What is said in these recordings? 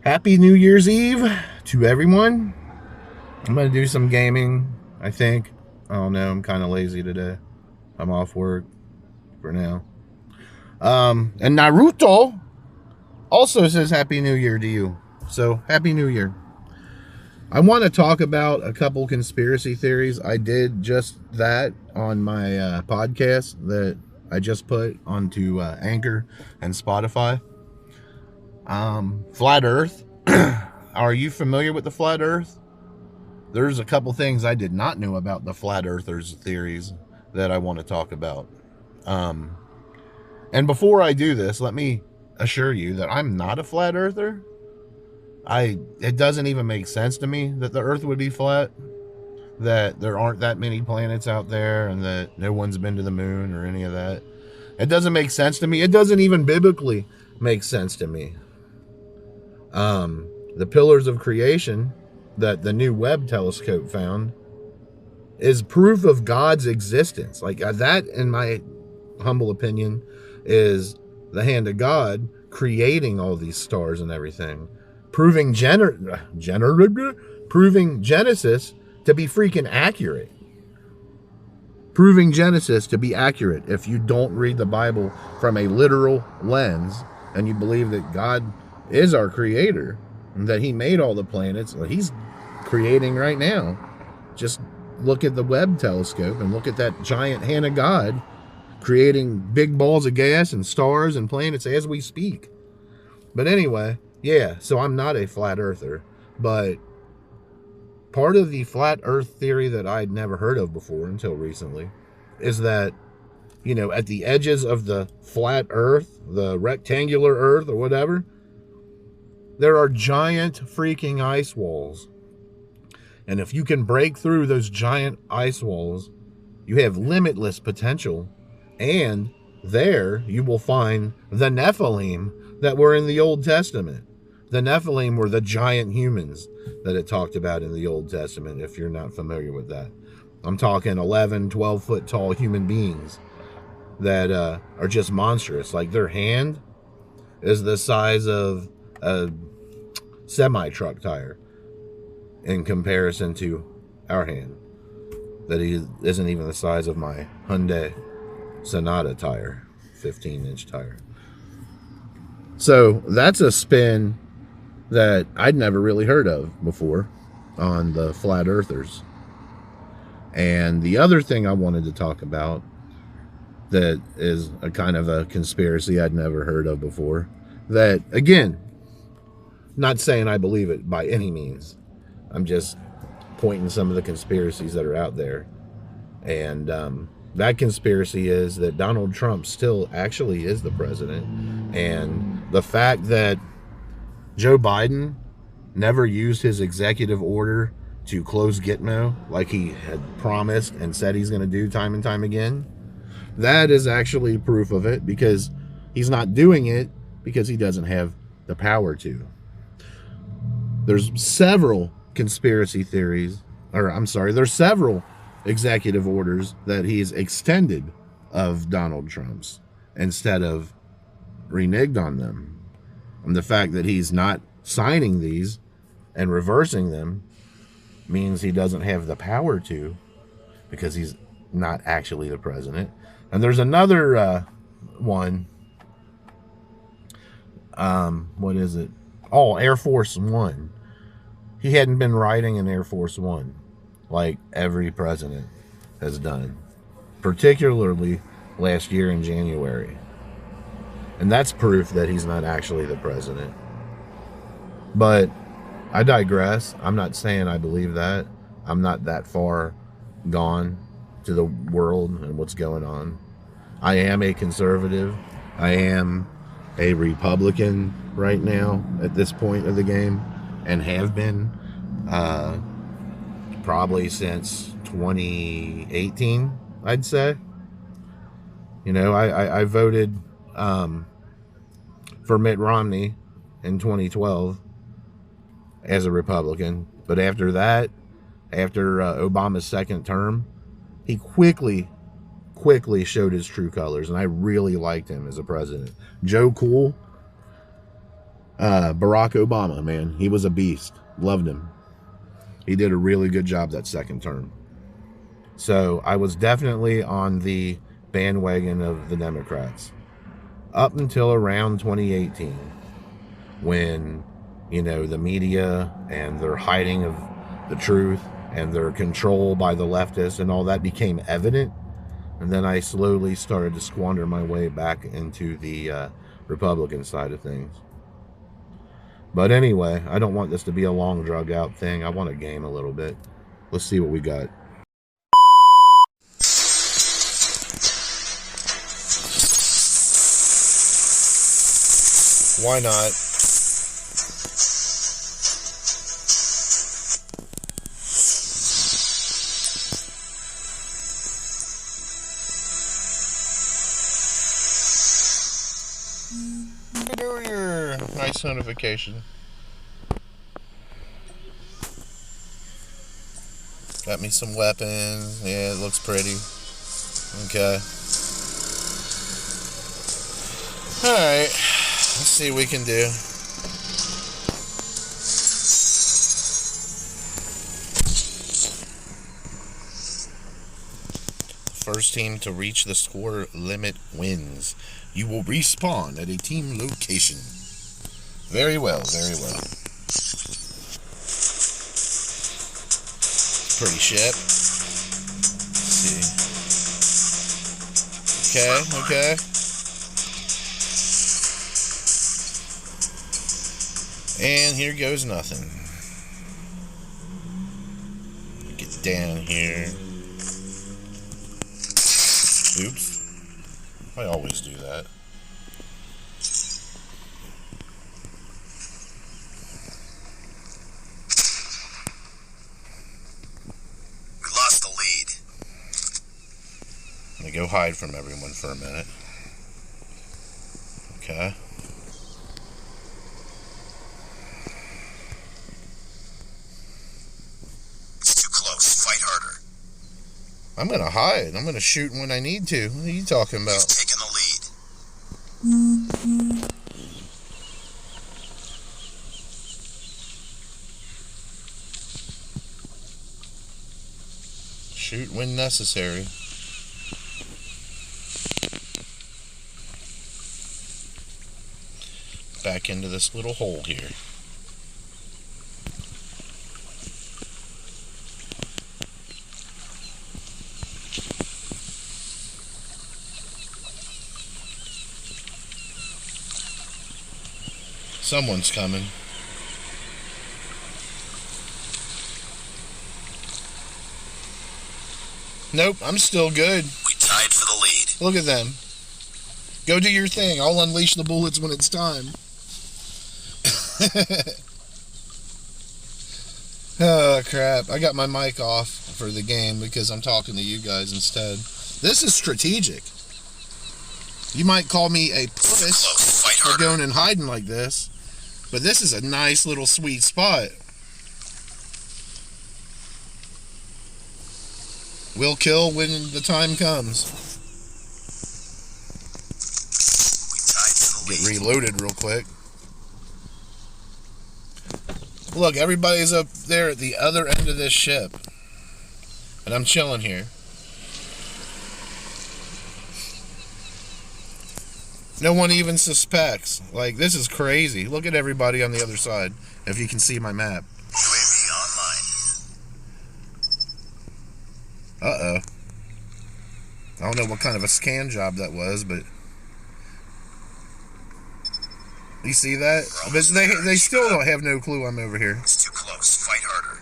Happy New Year's Eve to everyone. I'm going to do some gaming, I think. I don't know. I'm kind of lazy today. I'm off work for now. And Naruto also says Happy New Year to you. So, Happy New Year. I want to talk about a couple conspiracy theories. I did just that on my podcast that I just put onto Anchor and Spotify. Flat Earth. Are you familiar with the Flat Earth? There's a couple things I did not know about the Flat Earthers theories that I want to talk about. And before I do this, let me assure you that I'm not a Flat Earther. It doesn't even make sense to me that the Earth would be flat, that there aren't that many planets out there, and that no one's been to the moon or any of that. It doesn't make sense to me. It doesn't even biblically make sense to me. The pillars of creation that the new Webb telescope found is proof of God's existence. Like that, in my humble opinion, is the hand of God creating all these stars and everything, proving proving Genesis to be freaking accurate. Proving Genesis to be accurate. If you don't read the Bible from a literal lens and you believe that God is our creator and that he made all the planets, well, he's creating right now. Just look at the Webb telescope and look at that giant hand of God creating big balls of gas and stars and planets as we speak. But anyway, yeah, so I'm not a flat earther, but part of the flat earth theory that I'd never heard of before until recently is that, you know, at the edges of the flat earth, the rectangular earth or whatever, there are giant freaking ice walls. And if you can break through those giant ice walls, you have limitless potential. And there you will find the Nephilim that were in the Old Testament. The Nephilim were the giant humans that it talked about in the Old Testament, if you're not familiar with that. I'm talking 11, 12 foot tall human beings that are just monstrous. Like their hand is the size of a semi-truck tire in comparison to our hand. That isn't even the size of my Hyundai Sonata tire, 15-inch tire. So that's a spin that I'd never really heard of before on the flat earthers. And the other thing I wanted to talk about that is a kind of a conspiracy I'd never heard of before, that, again, not saying I believe it by any means. I'm just pointing some of the conspiracies that are out there. And that conspiracy is that Donald Trump still actually is the president. And the fact that Joe Biden never used his executive order to close Gitmo like he had promised and said he's going to do time and time again, that is actually proof of it, because he's not doing it because he doesn't have the power to. There's several conspiracy theories, there's several executive orders that he's extended of Donald Trump's instead of reneged on them. And the fact that he's not signing these and reversing them means he doesn't have the power to, because he's not actually the president. And there's another one. What is it? Oh, Air Force One. He hadn't been riding in Air Force One like every president has done, particularly last year in January. And that's proof that he's not actually the president. But I digress. I'm not saying I believe that. I'm not that far gone to the world and what's going on. I am a conservative. I am a Republican right now at this point of the game, and have been probably since 2018, I'd say. You know, I voted for Mitt Romney in 2012 as a Republican. But after that, after Obama's second term, he quickly showed his true colors, and I really liked him as a president. Joe Cool, Barack Obama, man, he was a beast. Loved him. He did a really good job that second term. So I was definitely on the bandwagon of the Democrats up until around 2018, when, you know, the media and their hiding of the truth and their control by the leftists and all that became evident. And then I slowly started to squander my way back into the Republican side of things. But anyway, I don't want this to be a long drug out thing. I want to game a little bit. Let's see what we got. Why not? Your nice notification. Got me some weapons. Yeah, it looks pretty. Okay. Alright. Let's see what we can do. First team to reach the score limit wins. You will respawn at a team location. Very well, very well. Pretty shit. Let's see. Okay. And here goes nothing. Get down here. Oops. I always do that. We lost the lead. I'm gonna go hide from everyone for a minute. Okay. I'm gonna hide. I'm gonna shoot when I need to. What are you talking about? He's taking the lead. Shoot when necessary. Back into this little hole here. Someone's coming. Nope, I'm still good. We tied for the lead. Look at them. Go do your thing. I'll unleash the bullets when it's time. Oh, crap. I got my mic off for the game because I'm talking to you guys instead. This is strategic. You might call me a puss for going and hiding like this. But this is a nice little sweet spot. We'll kill when the time comes. Get reloaded real quick. Look, everybody's up there at the other end of this ship. And I'm chilling here. No one even suspects. Like, this is crazy. Look at everybody on the other side, if you can see my map. UAV online. Uh-oh. I don't know what kind of a scan job that was, but... You see that? But they still don't have no clue I'm over here. It's too close. Fight harder.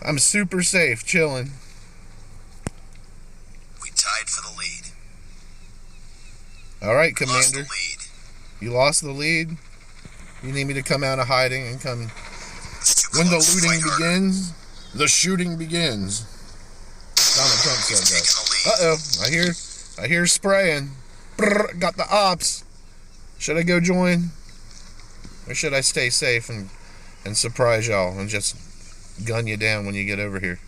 I'm super safe, chilling. We tied for the lead. All right, Commander. Lost the lead. You lost the lead? You need me to come out of hiding and come... When the looting begins, the shooting begins. Donald Trump said that. Uh-oh, I hear spraying. Brrr, got the ops. Should I go join? Or should I stay safe and and surprise y'all and just gun you down when you get over here.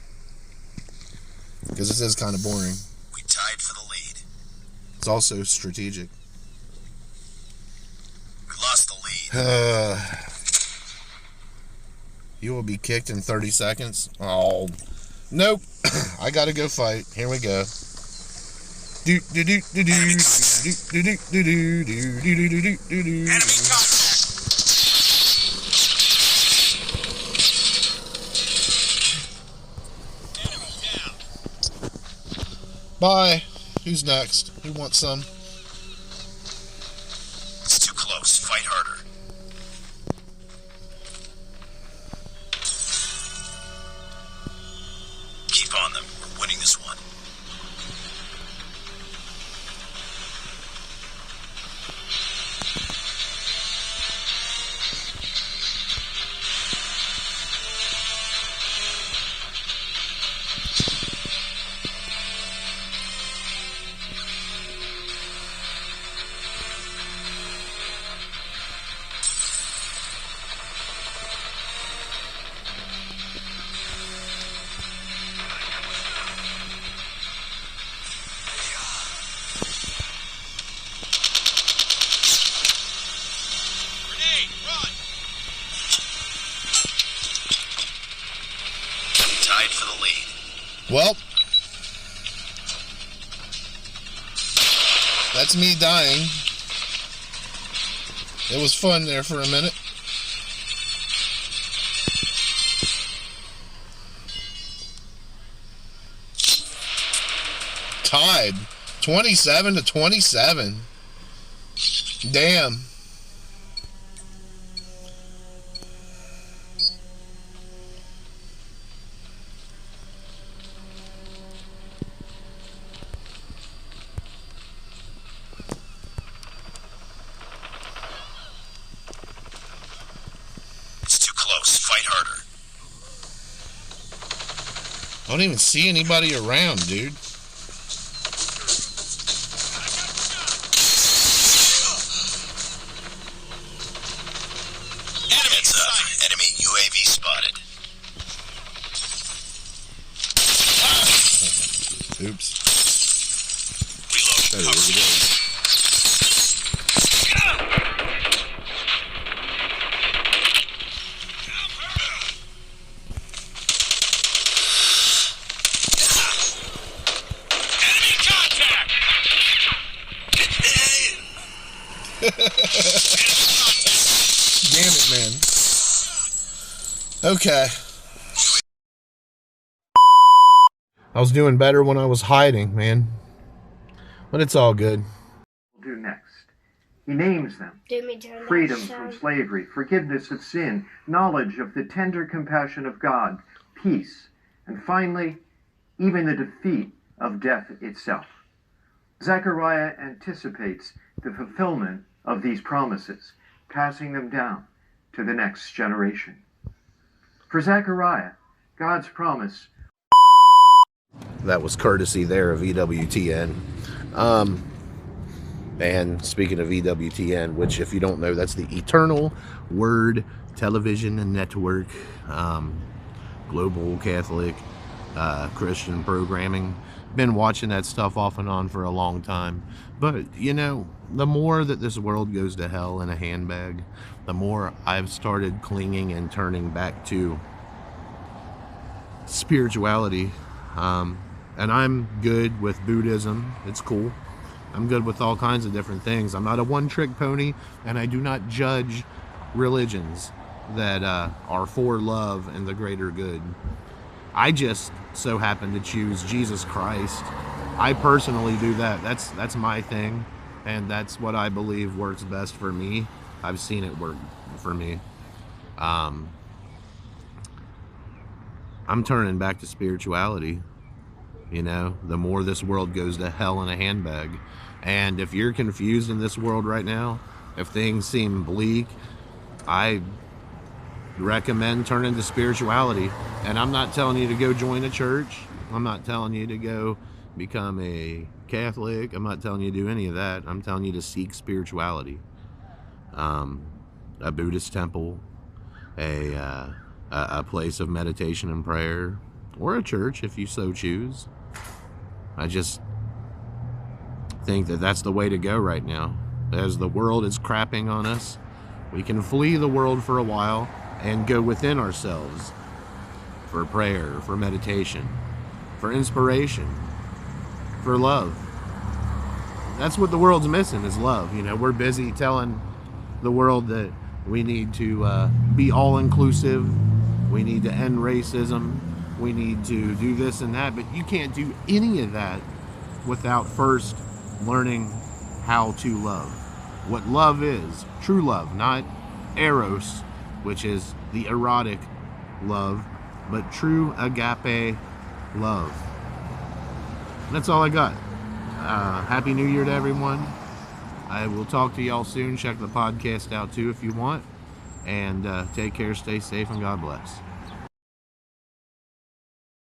Because this is kind of boring. We tied for the lead. It's also strategic. We lost the lead. You will be kicked in 30 seconds. Oh, nope. I gotta go fight. Here we go. Enemy contact. Enemy down. Bye. Who's next? Who wants some? It's too close. Fight harder. Keep on them. We're winning this one. Grenade, run! Tied for the lead. Well, that's me dying. It was fun there for a minute. Tied 27-27. Damn. It's too close. Fight harder. I don't even see anybody around, dude. Heads up. Enemy UAV spotted. Oops. Reloading There cover. it is. Enemy contact! Damn it, man. Okay. I was doing better when I was hiding, man. But it's all good. Do next. He names them: freedom from slavery, forgiveness of sin, knowledge of the tender compassion of God, peace, and finally, even the defeat of death itself. Zechariah anticipates the fulfillment of these promises, passing them down to the next generation. For Zechariah, God's promise. That was courtesy there of EWTN. And speaking of EWTN, which if you don't know, that's the Eternal Word Television Network, global Catholic Christian programming. Been watching that stuff off and on for a long time. But, you know, the more that this world goes to hell in a handbag, the more I've started clinging and turning back to spirituality. And I'm good with Buddhism. It's cool. I'm good with all kinds of different things. I'm not a one-trick pony, and I do not judge religions that are for love and the greater good. I just so happen to choose Jesus Christ. I personally do that. That's my thing, and that's what I believe works best for me. I've seen it work for me. I'm turning back to spirituality. You know, the more this world goes to hell in a handbag. And if you're confused in this world right now, if things seem bleak, I recommend turning to spirituality. And I'm not telling you to go join a church. I'm not telling you to go become a Catholic. I'm not telling you to do any of that. I'm telling you to seek spirituality. A Buddhist temple, a place of meditation and prayer, or a church if you so choose. I just think that that's the way to go right now. As the world is crapping on us, we can flee the world for a while and go within ourselves for prayer, for meditation, for inspiration, for love. That's what the world's missing, is love. You know, we're busy telling the world that we need to be all-inclusive, we need to end racism, we need to do this and that, but you can't do any of that without first learning how to love. What love is, true love, not eros, which is the erotic love, but true agape love. And that's all I got. Happy New Year to everyone. I will talk to y'all soon. Check the podcast out too if you want. And take care, stay safe, and God bless.